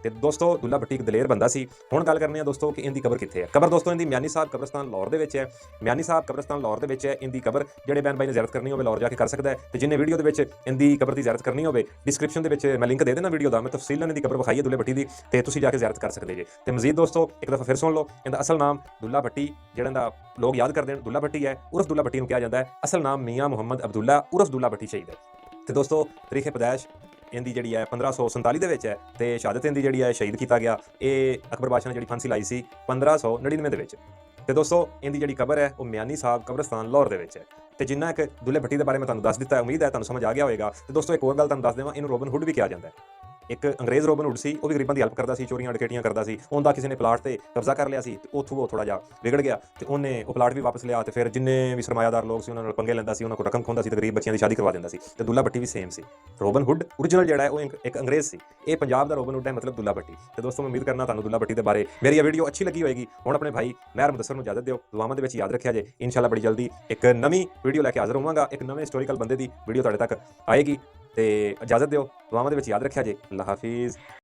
ਤੇ ਦੋਸਤੋ ਦੁੱਲਾ ਭੱਟੀ ਇੱਕ ਦਲੇਰ ਬੰਦਾ ਸੀ। ਹੁਣ ਗੱਲ ਕਰਨੀ ਆ ਦੋਸਤੋ ਕਿ ਇਹਦੀ ਕਬਰ ਕਿੱਥੇ ਹੈ। ਕਬਰ ਦੋਸਤੋ ਇਹਦੀ ਮਿਆਨੀ ਸਾਹਿਬ ਕਬਰਸਤਾਨ ਲਾਹੌਰ ਦੇ ਵਿੱਚ ਹੈ। ਮਿਆਨੀ ਸਾਹਿਬ ਕਬਰਸਤਾਨ ਲਾਹੌਰ ਦੇ ਵਿੱਚ ਹੈ ਇਹਦੀ ਕਬਰ। ਜਿਹੜੇ ਬੈਨ ਬਾਈ ਨੇ ਜ਼ਿਆਰਤ ਕਰਨੀ ਹੋਵੇ ਲਾਹੌਰ ਜਾ ਕੇ ਕਰ ਸਕਦਾ ਹੈ, ਤੇ ਜਿੰਨੇ ਵੀਡੀਓ ਦੇ ਵਿੱਚ ਇਹਦੀ ਕਬਰ ਦੀ ਜ਼ਿਆਰਤ ਕਰਨੀ ਹੋਵੇ ਡਿਸਕ੍ਰਿਪਸ਼ਨ ਦੇ ਵਿੱਚ ਮੈਂ ਲਿੰਕ ਦੇ ਦੇਣਾ ਵੀਡੀਓ ਦਾ। ਮੈਂ ਤਫਸੀਲਾਂ ਇਹਦੀ ਕਬਰ ਵਿਖਾਈ ਹੈ ਦੁੱਲੇ ਭੱਟੀ ਦੀ, ਤੇ ਤੁਸੀਂ ਜਾ ਕੇ ਜ਼ਿਆਰਤ ਕਰ ਸਕਦੇ ਜੇ। ਤੇ ਮਜ਼ੀਦ ਦੋਸਤੋ ਇੱਕ ਦਫਾ ਫਿਰ ਸੁਣ ਲਓ, ਇਹਦਾ ਅਸਲ ਨਾਮ ਦੁੱਲਾ ਭੱਟੀ, ਜਿਹੜਾ ਦਾ ਲੋਕ ਯਾਦ ਕਰਦੇ ਨੇ ਦੁੱਲਾ ਭੱਟੀ ਹੈ, ਉਰਫ ਦੁੱਲਾ ਭੱਟੀ ਨੂੰ ਕਿਹਾ ਜਾਂਦਾ ਹੈ। ਅਸਲ ਨਾਮ ਮੀਆਂ ਮੁਹੰਮਦ ਅਬਦੁੱਲਾ ਉਰਫ ਦੁੱਲਾ ਭੱਟੀ ਸ਼ਹੀਦ ਹੈ। ਤੇ ਦੋਸਤੋ ਤਰੀਖੇ ਪੈਦਾਇਸ਼ ਇਹਦੀ ਜਿਹੜੀ ਹੈ 1547 ਦੇ ਵਿੱਚ ਹੈ, ਤੇ ਸ਼ਹਾਦਤ ਇਹਦੀ ਜਿਹੜੀ ਹੈ ਸ਼ਹੀਦ ਕੀਤਾ ਗਿਆ ਇਹ ਅਕਬਰ ਬਾਦਸ਼ਾਹ ਨੇ ਜਿਹੜੀ ਫਾਂਸੀ ਲਾਈ ਸੀ 1599 ਦੇ ਵਿੱਚ। ਤੇ ਦੋਸਤੋ ਇਹਦੀ ਜਿਹੜੀ ਕਬਰ ਹੈ ਉਹ ਮਿਆਨੀ ਸਾਹਿਬ ਕਬਰਸਤਾਨ ਲਾਹੌਰ ਦੇ ਵਿੱਚ ਹੈ। ਤੇ ਜਿੰਨਾ ਇੱਕ ਦੁੱਲੇ ਭੱਟੀ ਦੇ ਬਾਰੇ ਮੈਂ ਤੁਹਾਨੂੰ ਦੱਸ ਦਿੱਤਾ, ਉਮੀਦ ਹੈ ਤੁਹਾਨੂੰ ਸਮਝ ਆ ਗਿਆ ਹੋਵੇਗਾ। ਤੇ ਦੋਸਤੋ ਇੱਕ ਹੋਰ ਗੱਲ ਤੁਹਾਨੂੰ ਦੱਸ ਦੇਵਾਂ, ਇਹਨੂੰ ਰੋਬਨ ਹੁੱਡ ਵੀ ਕਿਹਾ ਜਾਂਦਾ ਹੈ। ਇੱਕ ਅੰਗਰੇਜ਼ ਰੋਬਨ ਹੁੱਡ ਸੀ, ਉਹ ਵੀ ਗਰੀਬਾਂ ਦੀ ਹੈਲਪ ਕਰਦਾ ਸੀ, ਚੋਰੀਆਂ ਡਕੈਤੀਆਂ ਕਰਦਾ ਸੀ। ਉਹਦਾ ਕਿਸੇ ਨੇ ਪਲਾਟ ਤੇ ਕਬਜ਼ਾ ਕਰ ਲਿਆ ਸੀ, ਤੇ ਉੱਥੋਂ ਉਹ ਥੋੜਾ ਜਿਹਾ ਵਿਗੜ ਗਿਆ, ਤੇ ਉਹਨੇ ਉਹ ਪਲਾਟ ਵੀ ਵਾਪਸ ਲਿਆ, ਤੇ ਫਿਰ ਜਿੰਨੇ ਵੀ ਸਰਮਾਇਆਦਾਰ ਲੋਕ ਸੀ ਉਹਨਾਂ ਨਾਲ ਪੰਗੇ ਲੈਂਦਾ ਸੀ, ਉਹਨਾਂ ਕੋਲ ਰਕਮ ਖੋਂਦਾ ਸੀ, ਤੇ ਗਰੀਬ ਬੱਚਿਆਂ ਦੀ ਸ਼ਾਦੀ ਕਰਵਾ ਦਿੰਦਾ ਸੀ। ਤੇ ਦੁੱਲਾ ਭੱਟੀ ਵੀ ਸੇਮ ਸੀ। ਰੋਬਨ ਹੁੱਡ ਓਰੀਜਨਲ ਜਿਹੜਾ ਹੈ ਉਹ ਇੱਕ ਅੰਗਰੇਜ਼ ਸੀ, ਇਹ ਪੰਜਾਬ ਦਾ ਰੋਬਨ ਹੁੱਡ ਹੈ, ਮਤਲਬ ਦੁੱਲਾ ਭੱਟੀ। ਤੇ ਦੋਸਤੋ ਮੈਂ ਉਮੀਦ ਕਰਨਾ ਤੁਹਾਨੂੰ ਦੁੱਲਾ ਭੱਟੀ ਦੇ ਬਾਰੇ ਮੇਰੀ ਇਹ ਵੀਡੀਓ ਅੱਛੀ ਲੱਗੀ ਹੋਏਗੀ। ਹੁਣ ਆਪਣੇ ਭਾਈ ਮਹਿਰ ਮੁਦੱਸਰ ਨੂੰ ਇਜਾਜ਼ਤ ਦਿਓ, ਦੁਆਵਾਂ ਦੇ ਵਿੱਚ ਯਾਦ ਰੱਖਿਆ ਜੇ। ਇਨਸ਼ਾਅੱਲਾ ਬੜੀ ਜਲਦੀ ਇੱਕ ਨਵੀਂ ਵੀਡੀਓ ਲੈ ਕੇ ਹਾਜ਼ਰ ਹੋਵਾਂਗਾ, ਇੱਕ ਨਵੇਂ ਹਿਸਟੋਰੀਕਲ ਬੰਦੇ ਦੀ ਵੀਡੀਓ ਤੁਹਾਡੇ ਤੱਕ ਆਏਗੀ। ਤੇ ਇਜਾਜ਼ਤ ਦਿਓ, ਦੁਆਵਾਂ ਦੇ ਵਿੱਚ ਯਾਦ ਰੱਖਿਆ ਜੇ। ਅੱਲਾਹ ਹਾਫਿਜ਼।